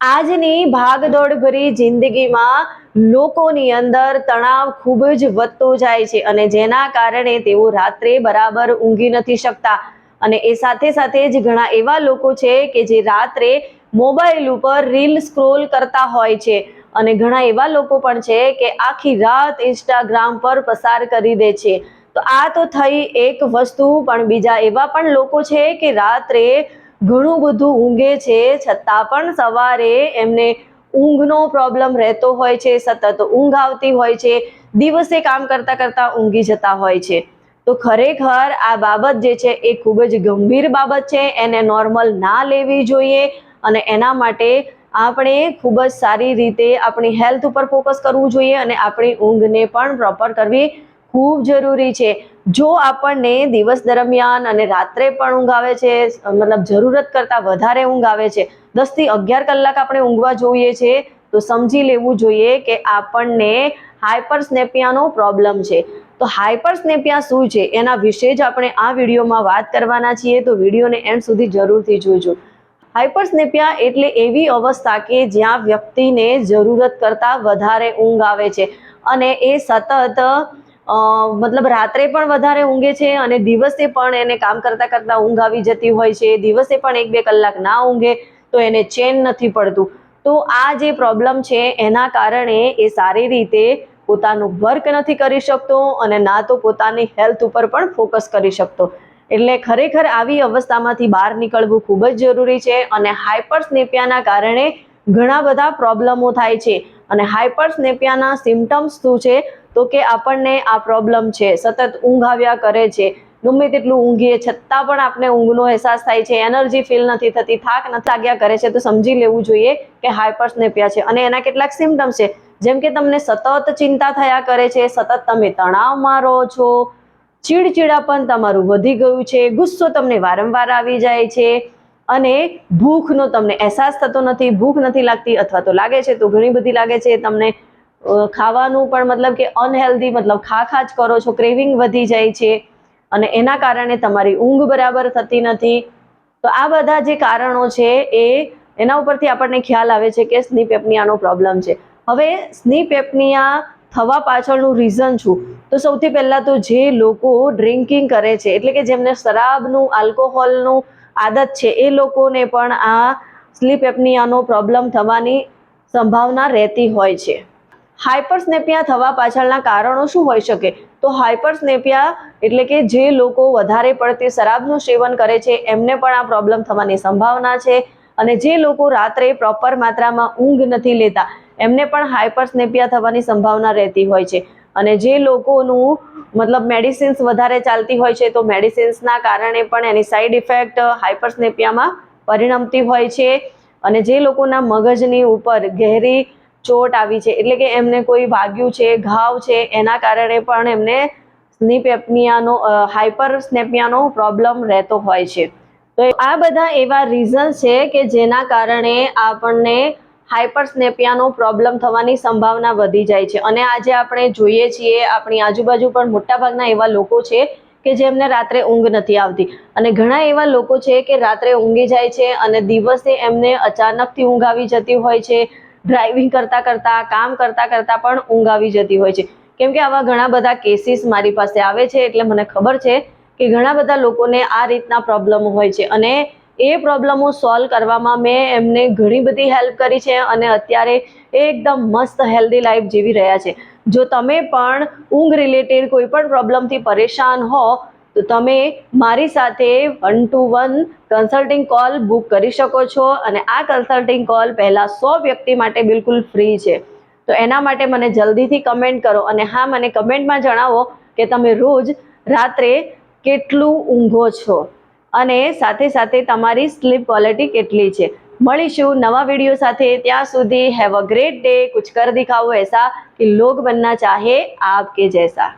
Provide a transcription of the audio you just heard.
આજની ભાગદોડ ભરી જિંદગીમાં લોકોની અંદર તણાવ ખૂબ જ વધતો જાય છે અને જેના કારણે તેઓ રાત્રે બરાબર ઊંઘી નથી શકતા અને એ સાથે સાથે જ ઘણા એવા લોકો છે કે જે રાત્રે મોબાઈલ ઉપર રીલ સ્ક્રોલ કરતા હોય છે અને ઘણા એવા લોકો પણ છે કે આખી રાત ઇન્સ્ટાગ્રામ પર પસાર કરી દે છે। તો આ તો થઈ એક વસ્તુ, પણ બીજા એવા પણ લોકો છે કે રાત્રે ઘણું બધું ઊંઘે છે છતાં પણ સવારે એમને ઊંઘનો પ્રોબ્લેમ રહેતો હોય છે, સતત ઊંઘ આવતી હોય છે, દિવસે કામ કરતા કરતા ઊંઘી જતા હોય છે। તો ખરેખર આ બાબત જે છે એ ખૂબ જ ગંભીર બાબત છે, એને નોર્મલ ના લેવી જોઈએ અને એના માટે આપણે ખૂબ જ સારી રીતે આપણી હેલ્થ ઉપર ફોકસ કરવું જોઈએ અને આપણી ઊંઘને પણ પ્રોપર કરવી ખૂબ જરૂરી છે। જો આપણને દિવસ દરમિયાન અને રાત્રે પણ ઊંઘ આવે છે, મતલબ જરૂરત કરતાં વધારે ઊંઘ આવે છે, 10 થી 11 કલાક આપણે ઊંઘવા જોઈએ છે, તો સમજી લેવું જોઈએ કે આપણને હાઇપરસ્નેપિયાનો પ્રોબ્લેમ છે। તો હાઇપરસ્નેપિયા શું છે એના વિશે જ આપણે આ વિડીયોમાં વાત કરવાના છીએ, તો વિડીયોને એન્ડ સુધી જરૂરથી જોજો। હાઇપરસ્નેપિયા એટલે એવી અવસ્થા કે જ્યાં વ્યક્તિને જરૂરત કરતાં વધારે ઊંઘ આવે છે અને એ સતત મતલબ રાત્રે પણ વધારે ઊંઘે છે અને દિવસે પણ એને કામ કરતા કરતા ઊંઘ આવી જતી હોય છે, દિવસે પણ 1-2 કલાક ના ઊંઘે તો એને ચેન નથી પડતું। તો આ જે પ્રોબ્લેમ છે એના કારણે એ સારી રીતે પોતાનું વર્ક નથી કરી શકતો અને ના તો પોતાની હેલ્થ ઉપર પણ ફોકસ કરી શકતો। એટલે ખરેખર આવી અવસ્થામાંથી બહાર નીકળવું ખૂબ જ જરૂરી છે અને હાઇપરસ્નેપિયાના કારણે ઘણા બધા પ્રોબ્લેમો થાય છે અને હાઇપરસ્નેપિયાના સિમ્ટમ્સ શું છે તો કે આપણને આ પ્રોબ્લેમ છે, સતત ઊંઘ આવ્યા કરે છે, ગમે તેટલું ઊંઘીએ છતાં પણ આપણે ઊંઘનો અહેસાસ થાય છે, એનર્જી ફીલ નથી થતી, થાક નથી લાગ્યા કરે છે, તો સમજી લેવું જોઈએ કે હાઇપરસ્નેપિયા છે। અને એના કેટલાક સિમ્ટમ્સ છે, જેમ કે તમને સતત ચિંતા થયા કરે છે, સતત તમે તણાવમાં રહો છો, ચીડચીડાપણ તમારું વધી ગયું છે, ગુસ્સો તમને વારંવાર આવી જાય છે અને ભૂખનો તમને અહેસાસ થતો નથી, ભૂખ નથી લાગતી અથવા તો લાગે છે તો ઘણી બધી લાગે છે તમને, ખાવાનું પણ મતલબ કે અનહેલ્ધી, મતલબ ખા જ કરો છો, ક્રેવિંગ વધી જાય છે અને એના કારણે તમારી ઊંઘ બરાબર થતી નથી। તો આ બધા જે કારણો છે એના ઉપરથી આપણને ખ્યાલ આવે છે કે સ્લીપ એપનિયાનો પ્રોબ્લેમ છે। હવે સ્લીપ એપનિયા થવા પાછળનું રીઝન શું? તો સૌથી પહેલા તો જે લોકો ડ્રિંકિંગ કરે છે, એટલે કે જેમને શરાબનું, આલ્કોહોલનું આદત છે, એ લોકોને પણ આ સ્લીપ એપનિયાનો પ્રોબ્લેમ થવાની સંભાવના રહેતી હોય છે। હાઇપરસ્નેપિયા થવા પાછળના કારણો શું હોઈ શકે? તો હાઇપરસ્નેપિયા એટલે કે જે લોકો વધારે પડતી શરાબનું સેવન કરે છે એમને પણ આ પ્રોબ્લેમ થવાની સંભાવના છે અને જે લોકો રાત્રે પ્રોપર માત્રામાં ઊંઘ નથી લેતા એમને પણ હાઇપરસ્નેપિયા થવાની સંભાવના રહેતી હોય છે। અને જે લોકોનું મતલબ મેડિસિન્સ વધારે ચાલતી હોય છે તો મેડિસિન્સના કારણે પણ એની સાઈડ ઇફેક્ટ હાઇપરસ્નેપિયામાં પરિણમતી હોય છે અને જે લોકોના મગજની ઉપર ગહેરી ચોટ આવી છે, એટલે કે એમને કોઈ વાગ્યું છે, ઘાવ છે, એના કારણે પણ એમને સ્લીપ એપનિયાનો, હાઇપરસ્નેપિયાનો પ્રોબ્લેમ રહેતો હોય છે। તો આ બધા એવા રીઝન છે કે જેના કારણે આપણને હાઇપરસ્નેપિયાનો પ્રોબ્લેમ થવાની સંભાવના વધી જાય છે અને આજે આપણે જોઈએ છીએ આપણી આજુબાજુ પણ મોટાભાગના એવા લોકો છે કે જેમને રાત્રે ઊંઘ નથી આવતી અને ઘણા એવા લોકો છે કે રાત્રે ઊંઘી જાય છે અને દિવસે એમને અચાનકથી ઊંઘ આવી જતી હોય છે, ડ્રાઇવિંગ કરતા કરતા, કામ કરતા કરતા પણ ઊંઘ આવી જતી હોય છે। કેમ કે આવા ઘણા બધા કેસીસ મારી પાસે આવે છે એટલે મને ખબર છે કે ઘણા બધા લોકોને આ રીતના પ્રોબ્લેમ હોય છે અને એ પ્રોબ્લેમો સોલ્વ કરવામાં મેં એમને ઘણી બધી હેલ્પ કરી છે અને અત્યારે એકદમ મસ્ત હેલ્ધી લાઈફ જીવી રહ્યા છે। જો તમે પણ ઊંઘ રિલેટેડ કોઈ પણ પ્રોબ્લેમથી પરેશાન હો તો તમે મારી સાથે 1-to-1 કન્સલ્ટિંગ કોલ બુક કરી શકો છો અને આ કન્સલ્ટિંગ કોલ પહેલા 100 વ્યક્તિ માટે બિલકુલ ફ્રી છે। તો એના માટે મને જલ્દીથી કમેન્ટ કરો અને હા, મને કમેન્ટમાં જણાવો કે તમે રોજ રાત્રે કેટલું ઊંઘો છો અને સાથે સાથે તમારી સ્લીપ ક્વોલિટી કેટલી છે। મળીશું નવા વિડીયો સાથે, ત્યાં સુધી હેવ અ ગ્રેટ ડે। कुछ कर दिखाओ ऐसा कि लोग बनना चाहे आपके जैसा।